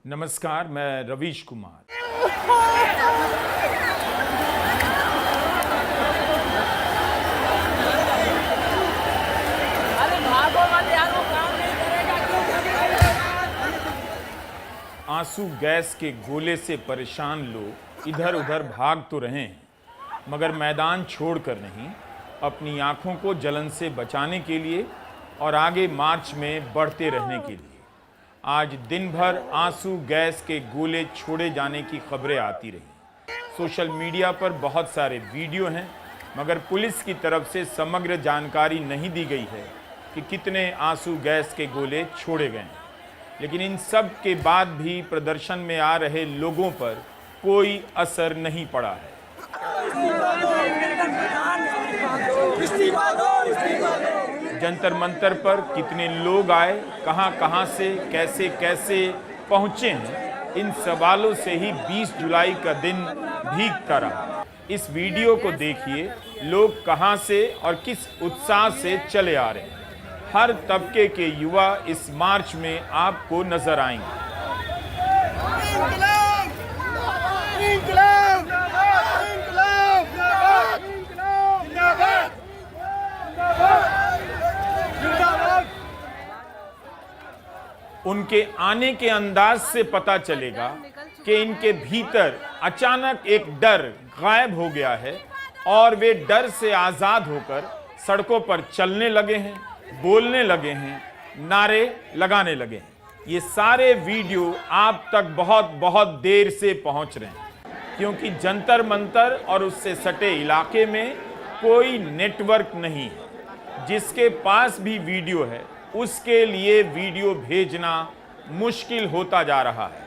नमस्कार, मैं रवीश कुमार। आंसू गैस के गोले से परेशान लोग इधर उधर भाग तो रहे हैं, मगर मैदान छोड़कर नहीं, अपनी आंखों को जलन से बचाने के लिए और आगे मार्च में बढ़ते रहने के लिए। आज दिन भर आंसू गैस के गोले छोड़े जाने की खबरें आती रही। सोशल मीडिया पर बहुत सारे वीडियो हैं, मगर पुलिस की तरफ से समग्र जानकारी नहीं दी गई है कि कितने आंसू गैस के गोले छोड़े गए हैं। लेकिन इन सब के बाद भी प्रदर्शन में आ रहे लोगों पर कोई असर नहीं पड़ा है। जंतर मंतर पर कितने लोग आए, कहां से कैसे कैसे पहुंचे हैं, इन सवालों से ही 20 जुलाई का दिन भीगता रहा। इस वीडियो को देखिए, लोग कहां से और किस उत्साह से चले आ रहे हैं। हर तबके के युवा इस मार्च में आपको नजर आएंगे। उनके आने के अंदाज से पता चलेगा कि इनके भीतर अचानक एक डर गायब हो गया है और वे डर से आजाद होकर सड़कों पर चलने लगे हैं, बोलने लगे हैं, नारे लगाने लगे हैं। ये सारे वीडियो आप तक बहुत बहुत देर से पहुंच रहे हैं, क्योंकि जंतर मंतर और उससे सटे इलाके में कोई नेटवर्क नहीं है। जिसके पास भी वीडियो है, उसके लिए वीडियो भेजना मुश्किल होता जा रहा है।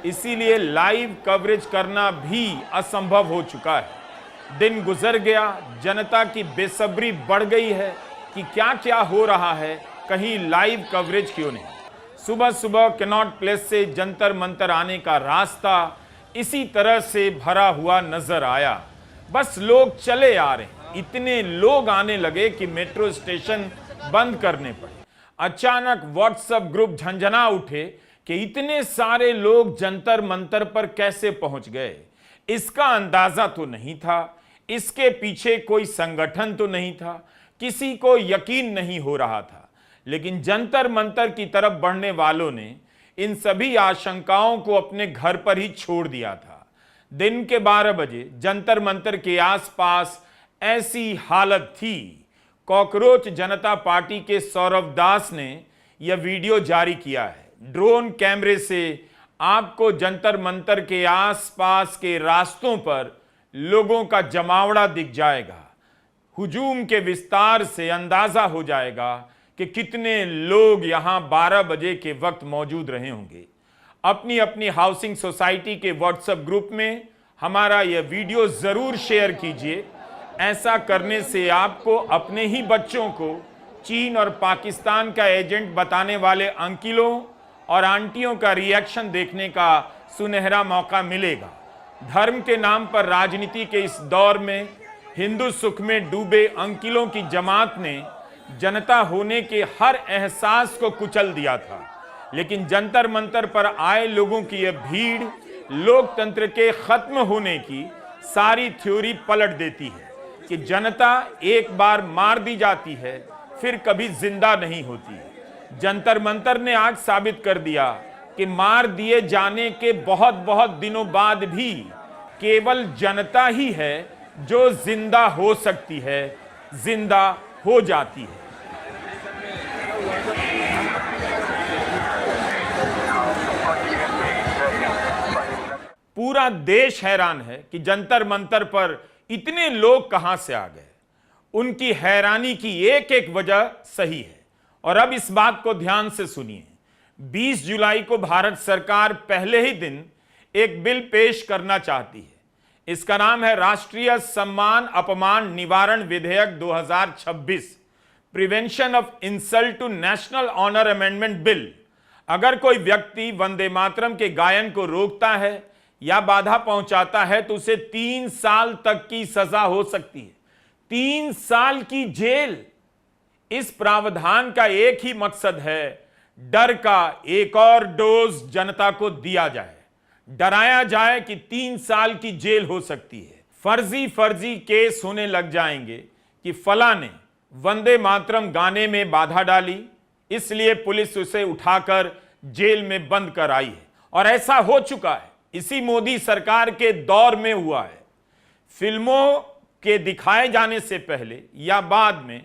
इसीलिए लाइव कवरेज करना भी असंभव हो चुका है। दिन गुजर गया, जनता की बेसब्री बढ़ गई है कि क्या क्या हो रहा है, कहीं लाइव कवरेज क्यों नहीं। सुबह सुबह कनॉट प्लेस से जंतर मंतर आने का रास्ता इसी तरह से भरा हुआ नजर आया। बस लोग चले आ रहे हैं। इतने लोग आने लगे कि मेट्रो स्टेशन बंद करने पड़े। अचानक व्हाट्सएप ग्रुप झंझना उठे कि इतने सारे लोग जंतर मंतर पर कैसे पहुंच गए। इसका अंदाजा तो नहीं था, इसके पीछे कोई संगठन तो नहीं था, किसी को यकीन नहीं हो रहा था। लेकिन जंतर मंतर की तरफ बढ़ने वालों ने इन सभी आशंकाओं को अपने घर पर ही छोड़ दिया था। दिन के 12 बजे जंतर मंतर के आसपास ऐसी हालत थी। कॉकरोच जनता पार्टी के सौरभ दास ने यह वीडियो जारी किया है। ड्रोन कैमरे से आपको जंतर मंतर के आसपास के रास्तों पर लोगों का जमावड़ा दिख जाएगा। हुजूम के विस्तार से अंदाजा हो जाएगा कि कितने लोग यहां 12 बजे के वक्त मौजूद रहे होंगे। अपनी अपनी हाउसिंग सोसाइटी के व्हाट्सएप ग्रुप में हमारा यह वीडियो जरूर शेयर कीजिए। ऐसा करने से आपको अपने ही बच्चों को चीन और पाकिस्तान का एजेंट बताने वाले अंकिलों और आंटियों का रिएक्शन देखने का सुनहरा मौका मिलेगा। धर्म के नाम पर राजनीति के इस दौर में हिंदू सुख में डूबे अंकिलों की जमात ने जनता होने के हर एहसास को कुचल दिया था। लेकिन जंतर मंतर पर आए लोगों की यह भीड़ लोकतंत्र के खत्म होने की सारी थ्योरी पलट देती है कि जनता एक बार मार दी जाती है, फिर कभी जिंदा नहीं होती। जंतर मंतर ने आज साबित कर दिया कि मार दिए जाने के बहुत बहुत दिनों बाद भी केवल जनता ही है जो जिंदा हो सकती है, जिंदा हो जाती है। पूरा देश हैरान है कि जंतर मंतर पर इतने लोग कहां से आ गए। उनकी हैरानी की एक एक वजह सही है, और अब इस बात को ध्यान से सुनिए। 20 जुलाई को भारत सरकार पहले ही दिन एक बिल पेश करना चाहती है। इसका नाम है राष्ट्रीय सम्मान अपमान निवारण विधेयक 2026, prevention of insult to national honour amendment bill. अगर कोई व्यक्ति वंदे मातरम के गायन को रोकता है या बाधा पहुंचाता है तो उसे 3 साल तक की सजा हो सकती है। 3 साल की जेल। इस प्रावधान का एक ही मकसद है डर का एक और डोज जनता को दिया जाए, डराया जाए कि 3 साल की जेल हो सकती है। फर्जी केस होने लग जाएंगे कि फला ने वंदे मातरम गाने में बाधा डाली, इसलिए पुलिस उसे उठाकर जेल में बंद कर आई है। और ऐसा हो चुका है, इसी मोदी सरकार के दौर में हुआ है। फिल्मों के दिखाए जाने से पहले या बाद में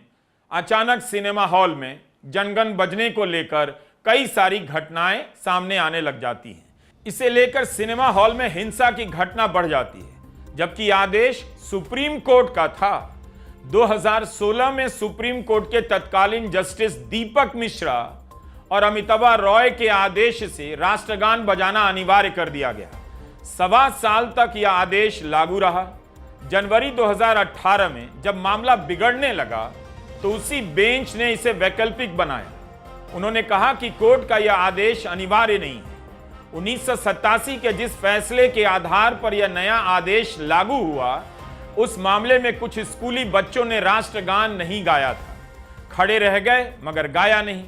अचानक सिनेमा हॉल में जनगण बजने को लेकर कई सारी घटनाएं सामने आने लग जाती हैं। इसे लेकर सिनेमा हॉल में हिंसा की घटना बढ़ जाती है, जबकि आदेश सुप्रीम कोर्ट का था। 2016 में सुप्रीम कोर्ट के तत्कालीन जस्टिस दीपक मिश्रा और अमिताभा रॉय के आदेश से राष्ट्रगान बजाना अनिवार्य कर दिया गया। 1.25 साल तक यह आदेश लागू रहा। जनवरी 2018 में जब मामला बिगड़ने लगा तो उसी बेंच ने इसे वैकल्पिक बनाया। उन्होंने कहा कि कोर्ट का यह आदेश अनिवार्य नहीं है। 1987 के जिस फैसले के आधार पर यह नया आदेश लागू हुआ, उस मामले में कुछ स्कूली बच्चों ने राष्ट्रगान नहीं गाया था, खड़े रह गए मगर गाया नहीं।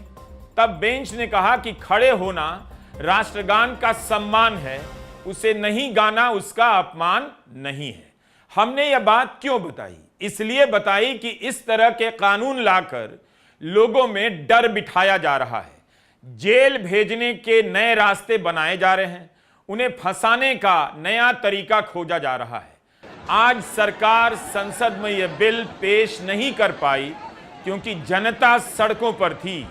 तब बेंच ने कहा कि खड़े होना राष्ट्रगान का सम्मान है, उसे नहीं गाना उसका अपमान नहीं है। हमने यह बात क्यों बताई? इसलिए बताई कि इस तरह के कानून लाकर लोगों में डर बिठाया जा रहा है, जेल भेजने के नए रास्ते बनाए जा रहे हैं, उन्हें फंसाने का नया तरीका खोजा जा रहा है। आज सरकार संसद में यह बिल पेश नहीं कर पाई क्योंकि जनता सड़कों पर थी।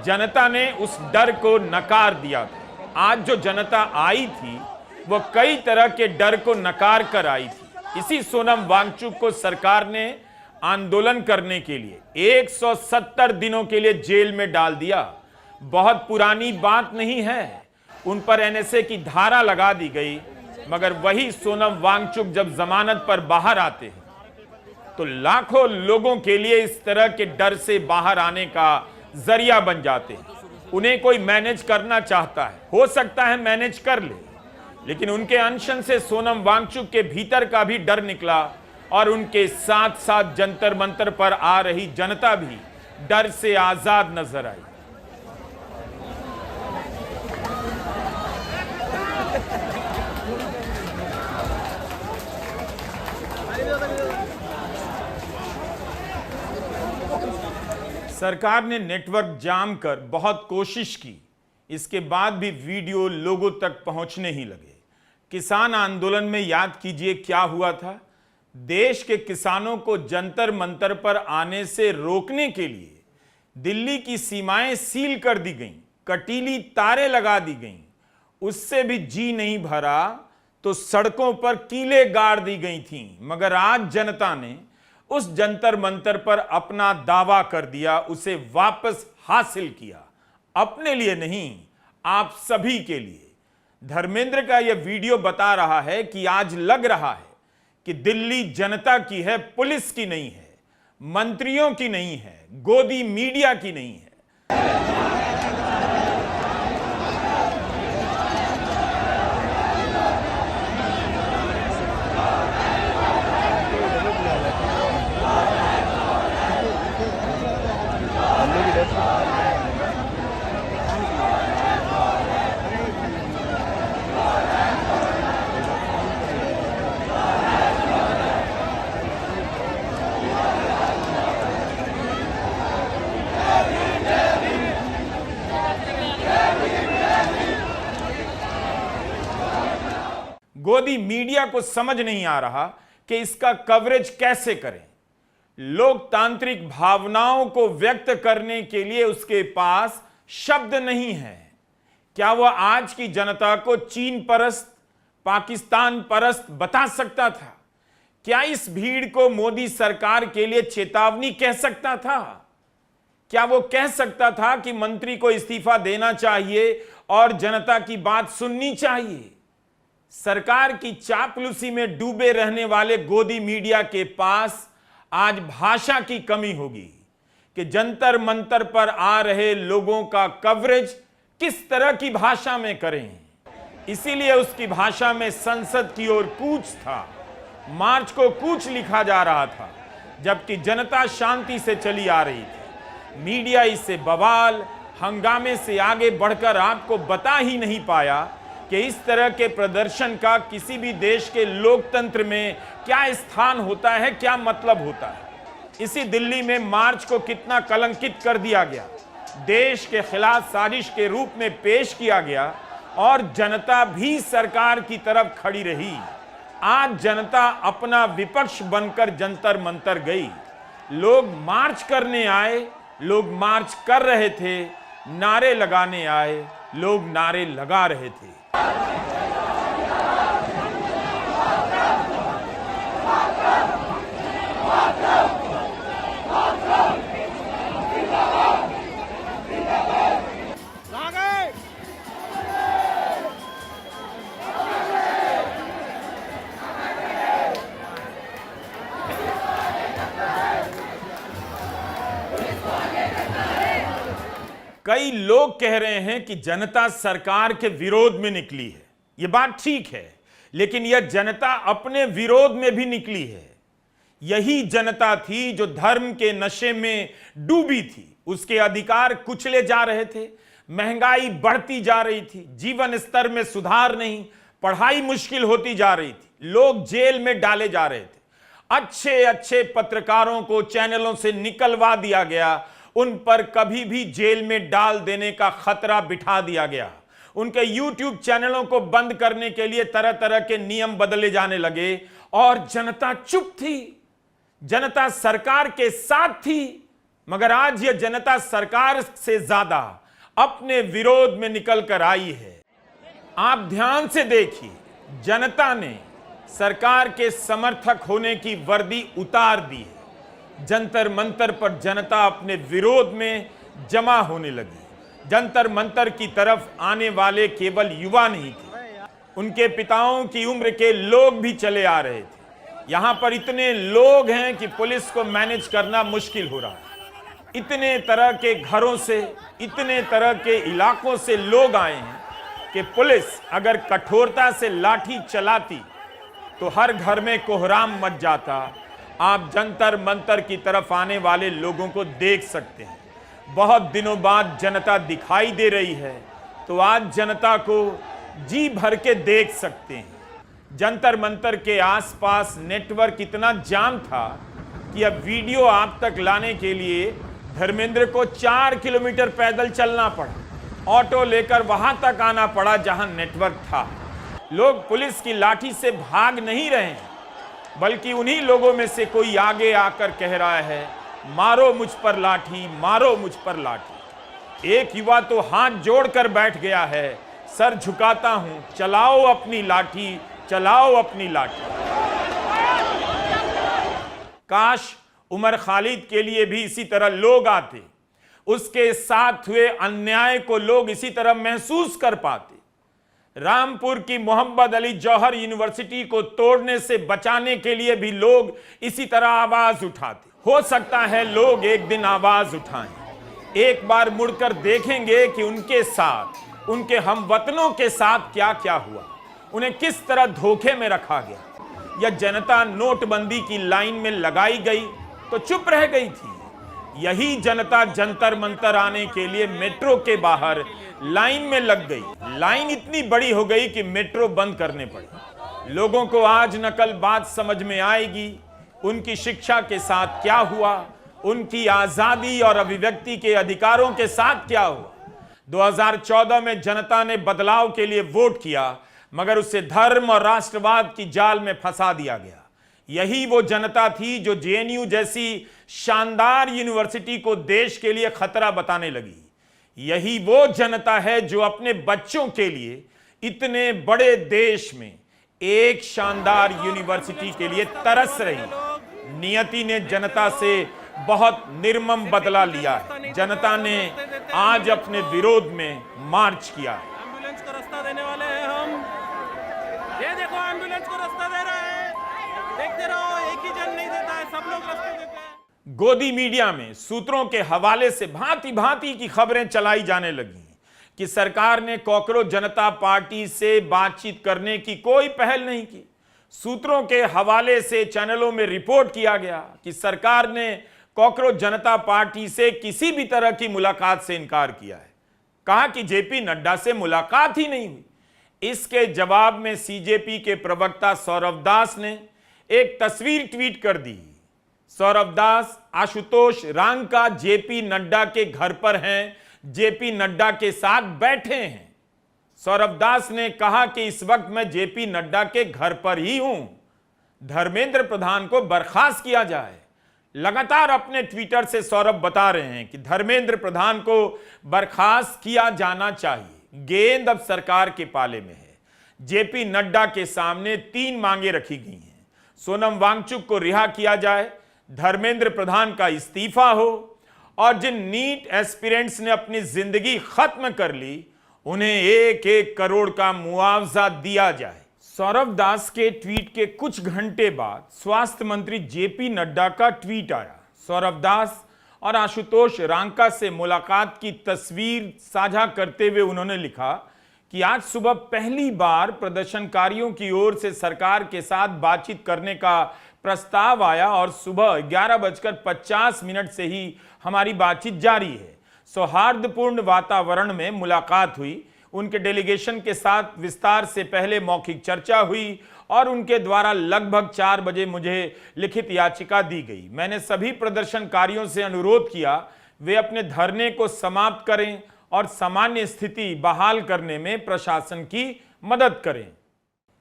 जनता ने उस डर को नकार दिया था। आज जो जनता आई थी वो कई तरह के डर को नकार कर आई थी। इसी सोनम वांगचुक को सरकार ने आंदोलन करने के लिए 170 दिनों के लिए जेल में डाल दिया। बहुत पुरानी बात नहीं है, उन पर एनएसए की धारा लगा दी गई, मगर वही सोनम वांगचुक जब जमानत पर बाहर आते हैं तो लाखों लोगों के लिए इस तरह के डर से बाहर आने का जरिया बन जाते हैं। उन्हें कोई मैनेज करना चाहता है, हो सकता है मैनेज कर ले, लेकिन उनके अनशन से सोनम वांगचुक के भीतर का भी डर निकला और उनके साथ साथ जंतर मंतर पर आ रही जनता भी डर से आजाद नजर आई। सरकार ने नेटवर्क जाम कर बहुत कोशिश की, इसके बाद भी वीडियो लोगों तक पहुंचने ही लगे। किसान आंदोलन में याद कीजिए क्या हुआ था। देश के किसानों को जंतर मंतर पर आने से रोकने के लिए दिल्ली की सीमाएं सील कर दी गईं, कटीली तारें लगा दी गईं। उससे भी जी नहीं भरा तो सड़कों पर कीले गाड़ दी गई थीं, मगर आज जनता ने उस जंतर मंतर पर अपना दावा कर दिया, उसे वापस हासिल किया। अपने लिए नहीं, आप सभी के लिए। धर्मेंद्र का यह वीडियो बता रहा है कि आज लग रहा है कि दिल्ली जनता की है, पुलिस की नहीं है, मंत्रियों की नहीं है, गोदी मीडिया की नहीं है। गोदी मीडिया को समझ नहीं आ रहा कि इसका कवरेज कैसे करें। लोकतांत्रिक भावनाओं को व्यक्त करने के लिए उसके पास शब्द नहीं है। क्या वह आज की जनता को चीन परस्त, पाकिस्तान परस्त बता सकता था? क्या इस भीड़ को मोदी सरकार के लिए चेतावनी कह सकता था? क्या वो कह सकता था कि मंत्री को इस्तीफा देना चाहिए और जनता की बात सुननी चाहिए? सरकार की चापलूसी में डूबे रहने वाले गोदी मीडिया के पास आज भाषा की कमी होगी कि जंतर मंतर पर आ रहे लोगों का कवरेज किस तरह की भाषा में करें। इसीलिए उसकी भाषा में संसद की ओर कूच था, मार्च को कूच लिखा जा रहा था, जबकि जनता शांति से चली आ रही थी। मीडिया इसे बवाल, हंगामे से आगे बढ़कर आपको बता ही नहीं पाया कि इस तरह के प्रदर्शन का किसी भी देश के लोकतंत्र में क्या स्थान होता है, क्या मतलब होता है। इसी दिल्ली में मार्च को कितना कलंकित कर दिया गया, देश के खिलाफ साजिश के रूप में पेश किया गया और जनता भी सरकार की तरफ खड़ी रही। आज जनता अपना विपक्ष बनकर जंतर मंतर गई। लोग मार्च करने आए, लोग मार्च कर रहे थे, नारे लगाने आए, लोग नारे लगा रहे थे। कई लोग कह रहे हैं कि जनता सरकार के विरोध में निकली है। यह बात ठीक है, लेकिन यह जनता अपने विरोध में भी निकली है। यही जनता थी जो धर्म के नशे में डूबी थी, उसके अधिकार कुचले जा रहे थे, महंगाई बढ़ती जा रही थी, जीवन स्तर में सुधार नहीं, पढ़ाई मुश्किल होती जा रही थी, लोग जेल में डाले जा रहे थे, अच्छे अच्छे पत्रकारों को चैनलों से निकलवा दिया गया, उन पर कभी भी जेल में डाल देने का खतरा बिठा दिया गया, उनके YouTube चैनलों को बंद करने के लिए तरह तरह के नियम बदले जाने लगे और जनता चुप थी, जनता सरकार के साथ थी। मगर आज यह जनता सरकार से ज्यादा अपने विरोध में निकल कर आई है। आप ध्यान से देखिए, जनता ने सरकार के समर्थक होने की वर्दी उतार दी है। जंतर मंतर पर जनता अपने विरोध में जमा होने लगी। जंतर मंतर की तरफ आने वाले केवल युवा नहीं थे, उनके पिताओं की उम्र के लोग भी चले आ रहे थे। यहां पर इतने लोग हैं कि पुलिस को मैनेज करना मुश्किल हो रहा है। इतने तरह के घरों से, इतने तरह के इलाकों से लोग आए हैं कि पुलिस अगर कठोरता से लाठी चलाती तो हर घर में कोहराम मच जाता। आप जंतर मंतर की तरफ आने वाले लोगों को देख सकते हैं। बहुत दिनों बाद जनता दिखाई दे रही है, तो आज जनता को जी भर के देख सकते हैं। जंतर मंतर के आसपास नेटवर्क इतना जाम था कि अब वीडियो आप तक लाने के लिए धर्मेंद्र को 4 किलोमीटर पैदल चलना पड़ा, ऑटो लेकर वहां तक आना पड़ा जहां नेटवर्क था। लोग पुलिस की लाठी से भाग नहीं रहे हैं, बल्कि उन्हीं लोगों में से कोई आगे आकर कह रहा है, मारो मुझ पर लाठी, मारो मुझ पर लाठी। एक युवा तो हाथ जोड़कर बैठ गया है, सर झुकाता हूं, चलाओ अपनी लाठी, चलाओ अपनी लाठी। काश उमर खालिद के लिए भी इसी तरह लोग आते, उसके साथ हुए अन्याय को लोग इसी तरह महसूस कर पाते। रामपुर की मोहम्मद अली जौहर यूनिवर्सिटी को तोड़ने से बचाने के लिए भी लोग इसी तरह आवाज उठाते। हो सकता है लोग एक दिन आवाज उठाएं, एक बार मुड़कर देखेंगे कि उनके साथ, उनके हमवतनों के साथ क्या क्या हुआ, उन्हें किस तरह धोखे में रखा गया। यह जनता नोटबंदी की लाइन में लगाई गई तो चुप रह गई थी। यही जनता जंतर मंतर आने के लिए मेट्रो के बाहर लाइन में लग गई। लाइन इतनी बड़ी हो गई कि मेट्रो बंद करने पड़े। लोगों को आज नकल बात समझ में आएगी, उनकी शिक्षा के साथ क्या हुआ, उनकी आजादी और अभिव्यक्ति के अधिकारों के साथ क्या हुआ। 2014 में जनता ने बदलाव के लिए वोट किया, मगर उसे धर्म और राष्ट्रवाद की जाल में फंसा दिया गया। यही वो जनता थी जो जेएनयू जैसी शानदार यूनिवर्सिटी को देश के लिए खतरा बताने लगी। यही वो जनता है जो अपने बच्चों के लिए इतने बड़े देश में एक शानदार यूनिवर्सिटी के लिए तरस रही। नियति ने जनता से बहुत निर्मम बदला लिया है। जनता ने आज अपने विरोध में मार्च किया है। एम्बुलेंस को रास्ता देने वाले हैं हम। ये देखो, एम्बुलेंस को रास्ता दे रहे हैं। देखते रहो, एक ही जन नहीं देता है, सब लोग रास्ते देते हैं। गोदी मीडिया में सूत्रों के हवाले से भांति भांति की खबरें चलाई जाने लगी कि सरकार ने कॉकरोच जनता पार्टी से बातचीत करने की कोई पहल नहीं की। सूत्रों के हवाले से चैनलों में रिपोर्ट किया गया कि सरकार ने कॉकरोच जनता पार्टी से किसी भी तरह की मुलाकात से इनकार किया है। कहा कि जेपी नड्डा से मुलाकात ही नहीं हुई। इसके जवाब में सीजेपी के प्रवक्ता सौरभ दास ने एक तस्वीर ट्वीट कर दी। सौरभ दास आशुतोष रांका जेपी नड्डा के घर पर हैं, जेपी नड्डा के साथ बैठे हैं। सौरभ दास ने कहा कि इस वक्त मैं जेपी नड्डा के घर पर ही हूं, धर्मेंद्र प्रधान को बर्खास्त किया जाए। लगातार अपने ट्विटर से सौरभ बता रहे हैं कि धर्मेंद्र प्रधान को बर्खास्त किया जाना चाहिए। गेंद अब सरकार के पाले में है। जेपी नड्डा के सामने 3 मांगे रखी गई हैं। सोनम वांगचुक को रिहा किया जाए, धर्मेंद्र प्रधान का इस्तीफा हो और जिन नीट एस्पिरेंट्स ने अपनी जिंदगी खत्म कर ली उन्हें 1-1 करोड़ का मुआवजा दिया जाए। सौरभ दास के ट्वीट के कुछ घंटे बाद स्वास्थ्य मंत्री जेपी नड्डा का ट्वीट आया। सौरभ दास और आशुतोष रांका से मुलाकात की तस्वीर साझा करते हुए उन्होंने लिखा कि आज सुबह पहली बार प्रदर्शनकारियों की ओर से सरकार के साथ बातचीत करने का प्रस्ताव आया और सुबह 11:50 से ही हमारी बातचीत जारी है। सौहार्दपूर्ण वातावरण में मुलाकात हुई। उनके डेलीगेशन के साथ विस्तार से पहले मौखिक चर्चा हुई और उनके द्वारा लगभग 4 बजे मुझे लिखित याचिका दी गई। मैंने सभी प्रदर्शनकारियों से अनुरोध किया वे अपने धरने को समाप्त करें और सामान्य स्थिति बहाल करने में प्रशासन की मदद करें।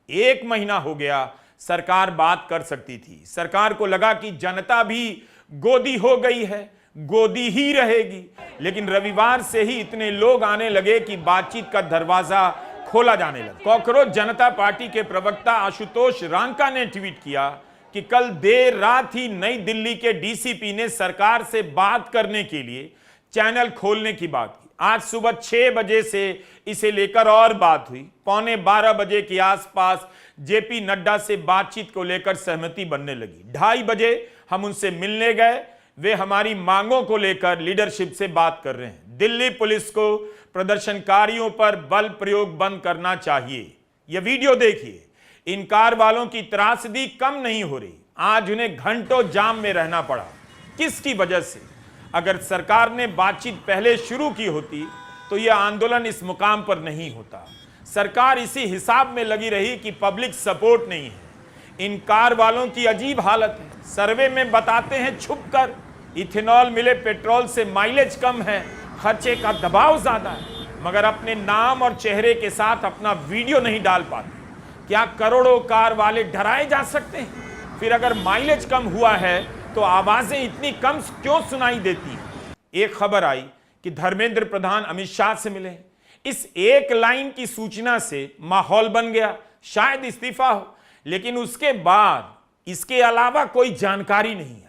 1 महीना हो गया, सरकार बात कर सकती थी। सरकार को लगा कि जनता भी गोदी हो गई है, गोदी ही रहेगी, लेकिन रविवार से ही इतने लोग आने लगे कि बातचीत का दरवाजा खोला जाने लगा। कॉकरोच जनता पार्टी के प्रवक्ता आशुतोष रांका ने ट्वीट किया कि कल देर रात ही नई दिल्ली के डीसीपी ने सरकार से बात करने के लिए चैनल खोलने की बात की। आज सुबह 6 बजे से इसे लेकर और बात हुई। 11:15 बजे के आसपास जेपी नड्डा से बातचीत को लेकर सहमति बनने लगी। 2:30 बजे हम उनसे मिलने गए। वे हमारी मांगों को लेकर लीडरशिप से बात कर रहे हैं। दिल्ली पुलिस को प्रदर्शनकारियों पर बल प्रयोग बंद करना चाहिए। यह वीडियो देखिए। इन कार वालों की त्रासदी कम नहीं हो रही। आज उन्हें घंटों जाम में रहना पड़ा। किसकी वजह से? अगर सरकार ने बातचीत पहले शुरू की होती तो यह आंदोलन इस मुकाम पर नहीं होता। सरकार इसी हिसाब में लगी रही कि पब्लिक सपोर्ट नहीं है। इन कार वालों की अजीब हालत है। सर्वे में बताते हैं छुपकर इथेनॉल मिले पेट्रोल से माइलेज कम है, खर्चे का दबाव ज्यादा है, मगर अपने नाम और चेहरे के साथ अपना वीडियो नहीं डाल पाते। क्या करोड़ों कार वाले डराए जा सकते हैं? फिर अगर माइलेज कम हुआ है तो आवाजें इतनी कम क्यों सुनाई देती हैं? एक खबर आई कि धर्मेंद्र प्रधान अमित शाह से मिले। इस एक लाइन की सूचना से माहौल बन गया, शायद इस्तीफा हो, लेकिन उसके बाद इसके अलावा कोई जानकारी नहीं आई।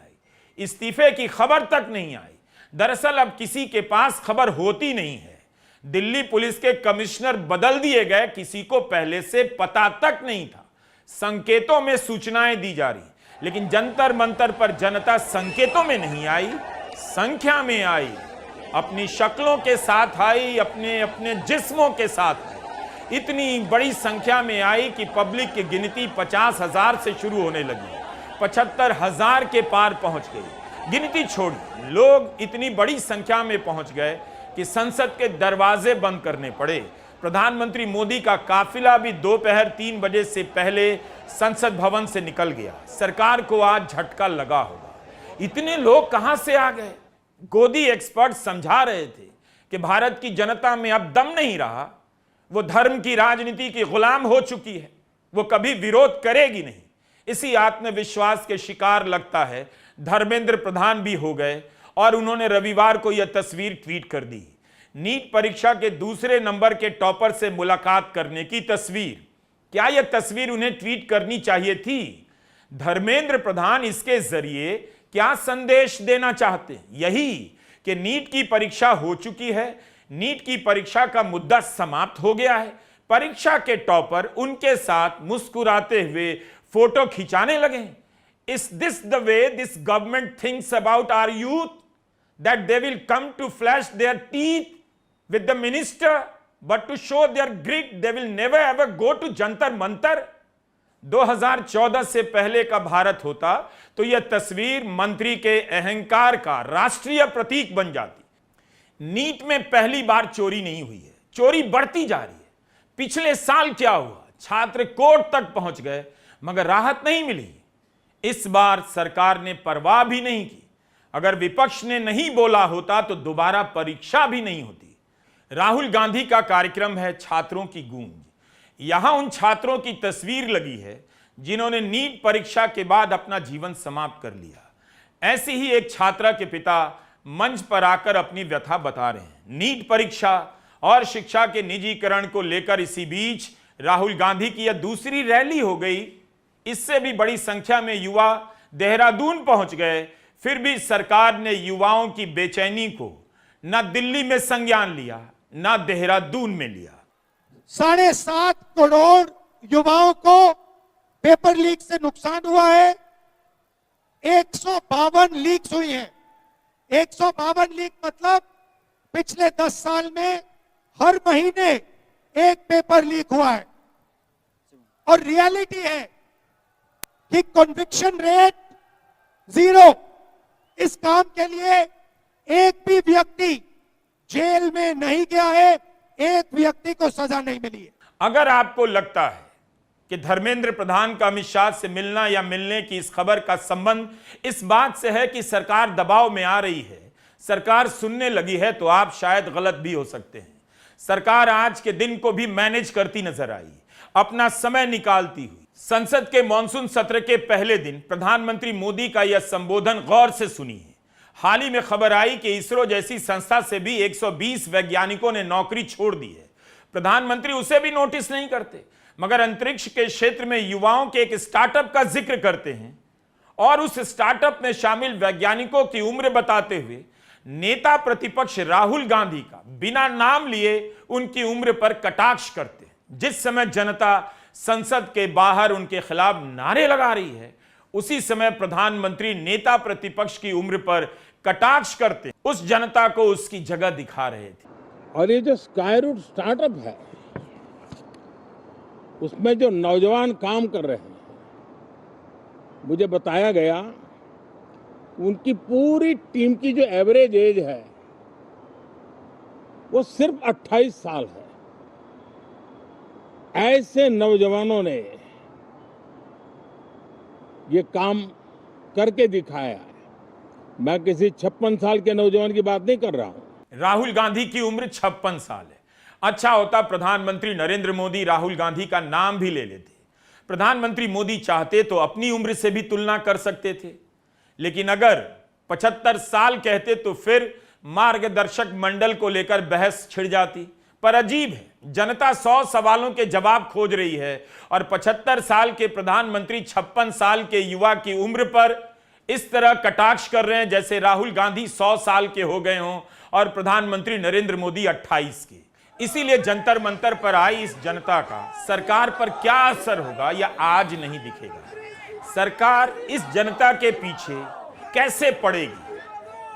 इस्तीफे की खबर तक नहीं आई। दरअसल अब किसी के पास खबर होती नहीं है। दिल्ली पुलिस के कमिश्नर बदल दिए गए, किसी को पहले से पता तक नहीं था। संकेतों में सूचनाएं दी जा रही, लेकिन जंतर मंतर पर जनता संकेतों में नहीं आई, संख्या में आई, अपनी शक्लों के साथ आई, अपने अपने जिस्मों के साथ आई। इतनी बड़ी संख्या में आई कि पब्लिक की गिनती 50,000 से शुरू होने लगी, 75,000 के पार पहुंच गई। गिनती छोड़ी, लोग इतनी बड़ी संख्या में पहुंच गए कि संसद के दरवाजे बंद करने पड़े। प्रधानमंत्री मोदी का काफिला भी दोपहर 3 बजे से पहले संसद भवन से निकल गया। सरकार को आज झटका लगा होगा। इतने लोग कहां से आ गए? गोदी एक्सपर्ट समझा रहे थे कि भारत की जनता में अब दम नहीं रहा। वो धर्म की राजनीति की गुलाम हो चुकी है, वो कभी विरोध करेगी नहीं। इसी आत्मविश्वास के शिकार लगता है धर्मेंद्र प्रधान भी हो गए और उन्होंने रविवार को यह तस्वीर ट्वीट कर दी। नीट परीक्षा के दूसरे नंबर के टॉपर से मुलाकात करने की तस्वीर। क्या यह तस्वीर उन्हें ट्वीट करनी चाहिए थी? धर्मेंद्र प्रधान इसके जरिए क्या संदेश देना चाहते हैं? यही कि नीट की परीक्षा हो चुकी है, नीट की परीक्षा का मुद्दा समाप्त हो गया है। परीक्षा के टॉपर उनके साथ मुस्कुराते हुए फोटो खिंचाने लगे। Is this the way this government thinks about our youth? That they will come to flash their teeth with the minister, but to show their grit, they will never ever go to Jantar Mantar? 2014 से पहले का भारत होता तो यह तस्वीर मंत्री के अहंकार का राष्ट्रीय प्रतीक बन जाती। नीट में पहली बार चोरी नहीं हुई है, चोरी बढ़ती जा रही है। पिछले साल क्या हुआ, छात्र कोर्ट तक पहुंच गए मगर राहत नहीं मिली। इस बार सरकार ने परवाह भी नहीं की। अगर विपक्ष ने नहीं बोला होता तो दोबारा परीक्षा भी नहीं होती। राहुल गांधी का कार्यक्रम है छात्रों की गूंज। यहां उन छात्रों की तस्वीर लगी है जिन्होंने नीट परीक्षा के बाद अपना जीवन समाप्त कर लिया। ऐसी ही एक छात्रा के पिता मंच पर आकर अपनी व्यथा बता रहे हैं। नीट परीक्षा और शिक्षा के निजीकरण को लेकर इसी बीच राहुल गांधी की यह दूसरी रैली हो गई। इससे भी बड़ी संख्या में युवा देहरादून पहुंच गए, फिर भी सरकार ने युवाओं की बेचैनी को ना दिल्ली में संज्ञान लिया, ना देहरादून में लिया। 7.5 करोड़ युवाओं को पेपर लीक से नुकसान हुआ है। 152 लीक्स हुई हैं। 152 लीक मतलब पिछले 10 साल में हर महीने एक पेपर लीक हुआ है। और रियलिटी है कि कन्विक्शन रेट 0। इस काम के लिए एक भी व्यक्ति जेल में नहीं गया है, एक व्यक्ति को सजा नहीं मिली है। अगर आपको लगता है कि धर्मेंद्र प्रधान का अमित शाह से मिलना या मिलने की इस खबर का संबंध इस बात से है कि सरकार दबाव में आ रही है, सरकार सुनने लगी है, तो आप शायद गलत भी हो सकते हैं। सरकार आज के दिन को भी मैनेज करती नजर आई, अपना समय निकालती हुई। संसद के मॉनसून सत्र के पहले दिन प्रधानमंत्री मोदी का यह संबोधन गौर से सुनिए। हाल ही में खबर आई कि इसरो जैसी संस्था से भी 120 वैज्ञानिकों ने नौकरी छोड़ दी है। प्रधानमंत्री उसे भी नोटिस नहीं करते, मगर अंतरिक्ष के क्षेत्र में युवाओं के एक स्टार्टअप का जिक्र करते हैं और उस स्टार्टअप में शामिल वैज्ञानिकों की उम्र बताते हुए नेता प्रतिपक्ष राहुल गांधी का बिना नाम लिए उनकी उम्र पर कटाक्ष करते हैं। जिस समय जनता संसद के बाहर उनके खिलाफ नारे लगा रही है, उसी समय प्रधानमंत्री नेता प्रतिपक्ष की उम्र पर कटाक्ष करते उस जनता को उसकी जगह दिखा रहे थे। और ये जो स्काईरूट स्टार्टअप है, उसमें जो नौजवान काम कर रहे हैं, मुझे बताया गया उनकी पूरी टीम की जो एवरेज एज है वो सिर्फ 28 साल है। ऐसे नौजवानों ने ये काम करके दिखाया है। मैं किसी 56 साल के नौजवान की बात नहीं कर रहा हूं। राहुल गांधी की उम्र 56 साल है। अच्छा होता प्रधानमंत्री नरेंद्र मोदी राहुल गांधी का नाम भी ले लेते। प्रधानमंत्री मोदी चाहते तो अपनी उम्र से भी तुलना कर सकते थे, लेकिन अगर 75 साल कहते तो फिर मार्गदर्शक मंडल को लेकर बहस छिड़ जाती। पर अजीब है, जनता 100 सवालों के जवाब खोज रही है और 75 साल के प्रधानमंत्री 56 साल के युवा की उम्र पर इस तरह कटाक्ष कर रहे हैं जैसे राहुल गांधी 100 साल के हो गए हों और प्रधानमंत्री नरेंद्र मोदी 28 के। इसीलिए जंतर मंतर पर आई इस जनता का सरकार पर क्या असर होगा यह आज नहीं दिखेगा। सरकार इस जनता के पीछे कैसे पड़ेगी,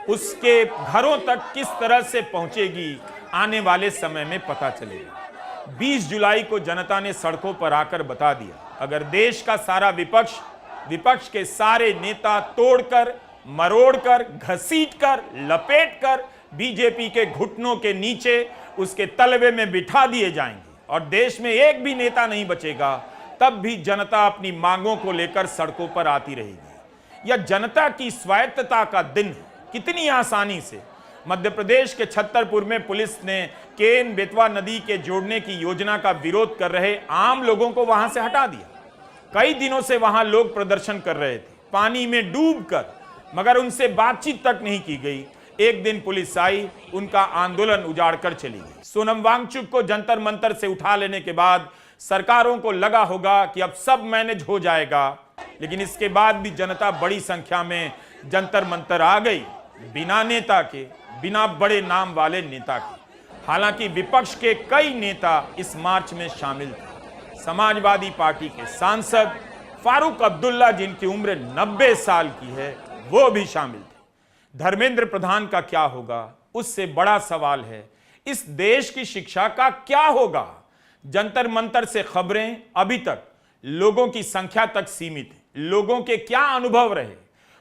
उसके घरों तक किस तरह से पहुंचेगी, आने वाले समय में पता चलेगा। 20 जुलाई को जनता ने सड़कों पर आकर बता दिया, अगर देश का सारा विपक्ष के सारे नेता तोड़कर, मरोड़कर, घसीटकर, लपेटकर बीजेपी के घुटनों के नीचे उसके तलवे में बिठा दिए जाएंगे और देश में एक भी नेता नहीं बचेगा, तब भी जनता अपनी मांगों को लेकर सड़कों पर आती रहेगी। यह जनता की स्वायत्तता का दिन है। कितनी आसानी से मध्य प्रदेश के छतरपुर में पुलिस ने केन बेतवा नदी के जोड़ने की योजना का विरोध कर रहे आम लोगों को वहां से हटा दिया। कई दिनों से वहां लोग प्रदर्शन कर रहे थे, पानी में डूबकर, मगर उनसे बातचीत तक नहीं की गई। एक दिन पुलिस आई, उनका आंदोलन उजाड़ कर चली गई। सोनम वांगचुक को जंतर मंतर से उठा लेने के बाद सरकारों को लगा होगा कि अब सब मैनेज हो जाएगा, लेकिन इसके बाद भी जनता बड़ी संख्या में जंतर मंतर आ गई, बिना नेता के, बिना बड़े नाम वाले नेता के। हालांकि विपक्ष के कई नेता इस मार्च में शामिल थे। समाजवादी पार्टी के सांसद फारूक अब्दुल्ला, जिनकी उम्र 90 साल की है, वो भी शामिल थे। धर्मेंद्र प्रधान का क्या होगा, उससे बड़ा सवाल है इस देश की शिक्षा का क्या होगा। जंतर मंतर से खबरें अभी तक लोगों की संख्या तक सीमित है। लोगों के क्या अनुभव रहे,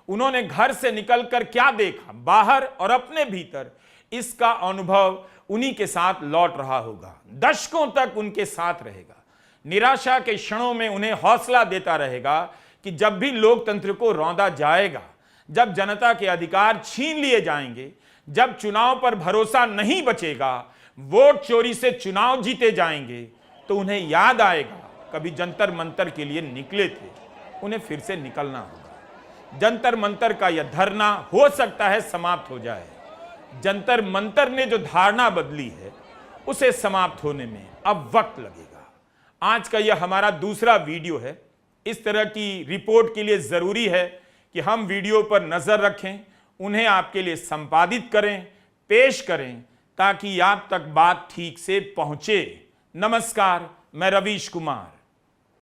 उन्होंने घर से निकलकर क्या देखा बाहर और अपने भीतर, इसका अनुभव उन्हीं के साथ लौट रहा होगा, दशकों तक उनके साथ रहेगा। निराशा के क्षणों में उन्हें हौसला देता रहेगा कि जब भी लोकतंत्र को रौंदा जाएगा, जब जनता के अधिकार छीन लिए जाएंगे, जब चुनाव पर भरोसा नहीं बचेगा, वोट चोरी से चुनाव जीते जाएंगे, तो उन्हें याद आएगा कभी जंतर मंतर के लिए निकले थे, उन्हें फिर से निकलना होगा। जंतर मंतर का यह धरना हो सकता है समाप्त हो जाए। जंतर मंतर ने जो धारणा बदली है उसे समाप्त होने में अब वक्त लगेगा। आज का यह हमारा दूसरा वीडियो है। इस तरह की रिपोर्ट के लिए जरूरी है कि हम वीडियो पर नजर रखें, उन्हें आपके लिए संपादित करें, पेश करें, ताकि आप तक बात ठीक से पहुंचे। नमस्कार, मैं रवीश कुमार।